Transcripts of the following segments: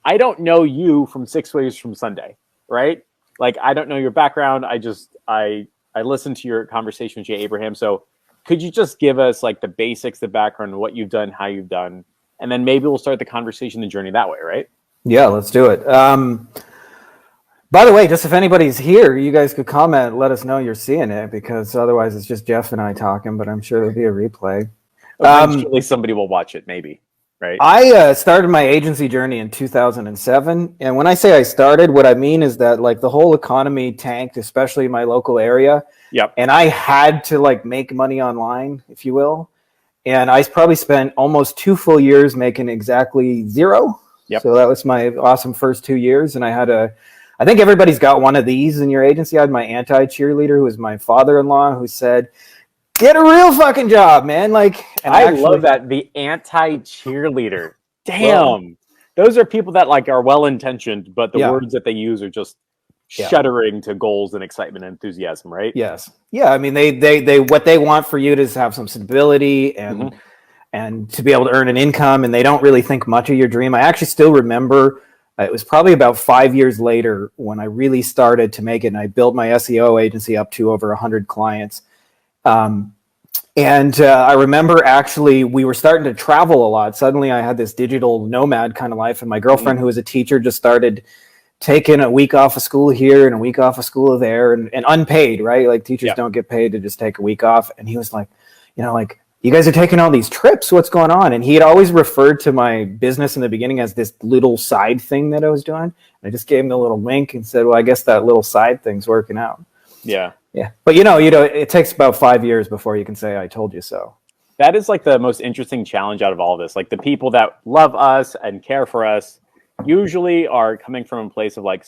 I don't know you from 6 Ways from Sunday, right? Like, I don't know your background. I listened to your conversation with Jay Abraham. So could you just give us like the basics, the background, what you've done, how you've done, and then maybe we'll start the conversation, the journey that way, right? Yeah, let's do it. By the way, just if anybody's here, you guys could comment, let us know you're seeing it, because otherwise it's just Jeff and I talking, but I'm sure there'll be a replay. Eventually somebody will watch it, maybe, right? I started my agency journey in 2007. And when I say I started, what I mean is that like the whole economy tanked, especially in my local area. Yep. And I had to like make money online, if you will. And I probably spent almost 2 full years making exactly zero. Yep. So that was my awesome first 2 years. And I think everybody's got one of these in your agency. I had my anti-cheerleader, who was my father-in-law, who said, get a real fucking job, man. Like, and I love that. The anti-cheerleader. Damn. Well, those are people that like are well-intentioned, but the words that they use are just shuddering to goals and excitement and enthusiasm, right? Yes. Yeah. I mean, they what they want for you to have some stability and to be able to earn an income, and they don't really think much of your dream. I actually still remember it was probably about 5 years later when I really started to make it, and I built my SEO agency up to over 100 clients. I remember actually we were starting to travel a lot. Suddenly I had this digital nomad kind of life, and my girlfriend, who was a teacher, just started taking a week off of school here and a week off of school there, and unpaid, right? Like teachers don't get paid to just take a week off. And he was like, like, you guys are taking all these trips. What's going on? And he had always referred to my business in the beginning as this little side thing that I was doing. And I just gave him a little wink and said, well, I guess that little side thing's working out. Yeah. Yeah. But it takes about 5 years before you can say, I told you so. That is like the most interesting challenge out of all of this. Like the people that love us and care for us usually are coming from a place of like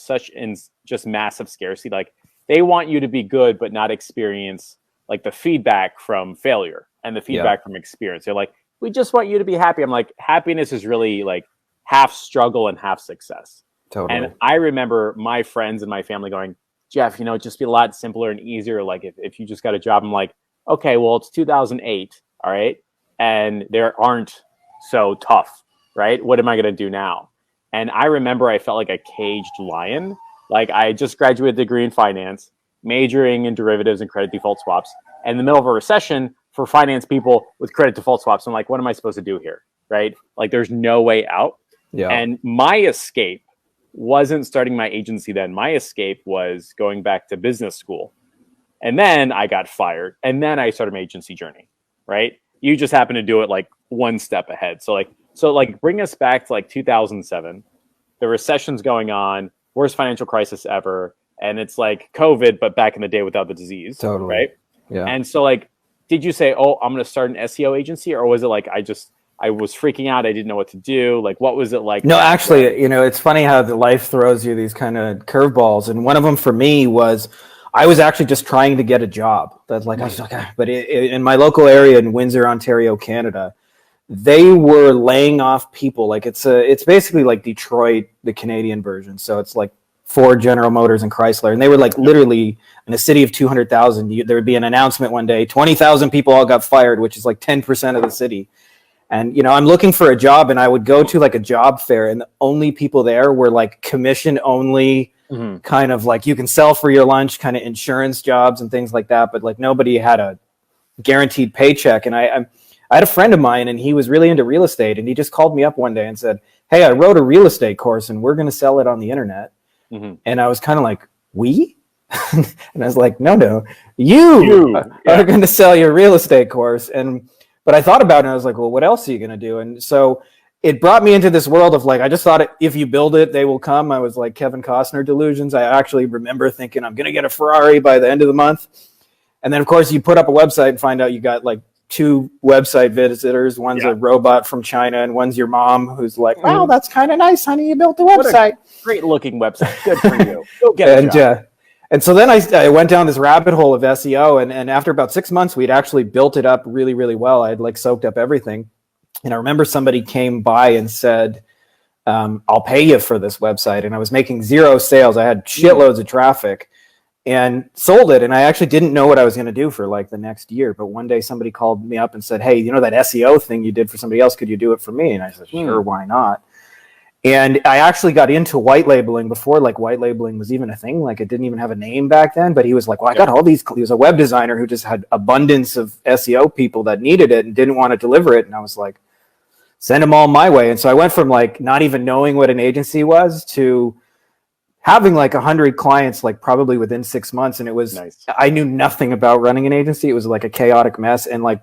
just massive scarcity. Like they want you to be good, but not experience like the feedback from failure and the feedback from experience. They're like, we just want you to be happy. I'm like, happiness is really like half struggle and half success. Totally. And I remember my friends and my family going, Jeff, it'd just be a lot simpler and easier. Like if you just got a job. I'm like, okay, well, it's 2008. All right. And there aren't so tough, right? What am I going to do now? And I remember I felt like a caged lion. Like I just graduated a degree in finance, majoring in derivatives and credit default swaps. And in the middle of a recession for finance people with credit default swaps, I'm like, what am I supposed to do here? Right? Like there's no way out. Yeah. And my escape wasn't starting my agency then. My escape was going back to business school. And then I got fired. And then I started my agency journey. Right? You just happen to do it like one step ahead. So bring us back to like 2007. The recession's going on, worst financial crisis ever. And it's like COVID, but back in the day without the disease. Totally. Right? Yeah. And so like, did you say, oh, I'm going to start an SEO agency? Or was it like, I was freaking out. I didn't know what to do. Like, what was it like? No, actually, it's funny how the life throws you these kind of curveballs. And one of them for me was, I was actually just trying to get a job. That's like, I was like, but in my local area in Windsor, Ontario, Canada, they were laying off people. Like it's basically like Detroit, the Canadian version. So it's like Ford, General Motors, and Chrysler. And they were like literally in a city of 200,000, there would be an announcement one day, 20,000 people all got fired, which is like 10% of the city. And, I'm looking for a job, and I would go to like a job fair, and the only people there were like commission only, kind of like you can sell for your lunch kind of insurance jobs and things like that. But like nobody had a guaranteed paycheck. And I had a friend of mine, and he was really into real estate, and he just called me up one day and said, hey, I wrote a real estate course and we're going to sell it on the internet. And I was kind of like, we? And I was like, no, you are going to sell your real estate course. But I thought about it and I was like, well, what else are you going to do? And so it brought me into this world of like, I just thought if you build it, they will come. I was like Kevin Costner delusions. I actually remember thinking I'm going to get a Ferrari by the end of the month. And then of course you put up a website and find out you got like 2 website visitors. One's a robot from China and one's your mom who's like, wow, that's kind of nice, honey. You built a website. Great looking website. Good for you. Go get a job. And so then I went down this rabbit hole of SEO, and after about 6 months, we'd actually built it up really, really well. I'd like soaked up everything. And I remember somebody came by and said, I'll pay you for this website. And I was making 0 sales. I had shitloads of traffic and sold it. And I actually didn't know what I was going to do for like the next year. But one day somebody called me up and said, hey, that SEO thing you did for somebody else, could you do it for me? And I said, sure, why not? And I actually got into white labeling before like white labeling was even a thing. Like it didn't even have a name back then, but he was like, well, I got all these, he was a web designer who just had abundance of SEO people that needed it and didn't want to deliver it. And I was like, send them all my way. And so I went from like not even knowing what an agency was to having like 100 clients, like probably within 6 months. And it was, Nice. I knew nothing about running an agency. It was like a chaotic mess. And like,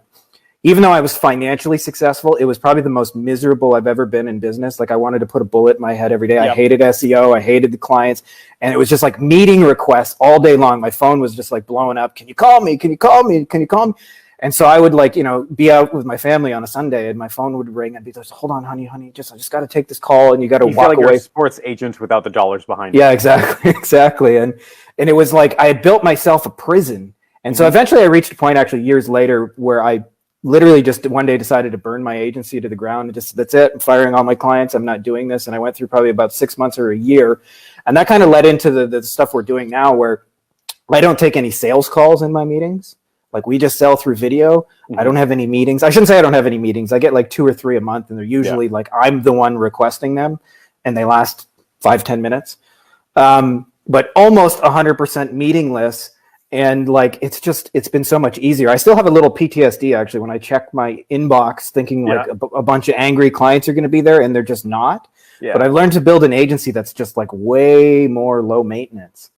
even though I was financially successful, it was probably the most miserable I've ever been in business. Like I wanted to put a bullet in my head every day. Yep. I hated SEO. I hated the clients. And it was just like meeting requests all day long. My phone was just like blowing up. Can you call me? Can you call me? Can you call me? And so I would like, you know, be out with my family on a Sunday and my phone would ring and be like, hold on, honey, I just got to take this call and you got to walk like away. You're a sports agent without the dollars behind it. Yeah, exactly. Exactly. And it was like, I had built myself a prison. And so eventually I reached a point actually years later where I literally just one day decided to burn my agency to the ground and just, that's it. I'm firing all my clients. I'm not doing this. And I went through probably about 6 months or a year. And that kind of led into the stuff we're doing now where I don't take any sales calls in my meetings. Like we just sell through video. I don't have any meetings. I shouldn't say I don't have any meetings. I get like 2 or 3 a month and they're usually like, I'm the one requesting them and they last 5-10 minutes. But almost 100% meetingless. And like, it's been so much easier. I still have a little PTSD actually when I check my inbox thinking like a bunch of angry clients are going to be there and they're just not. But I've learned to build an agency that's just like way more low maintenance.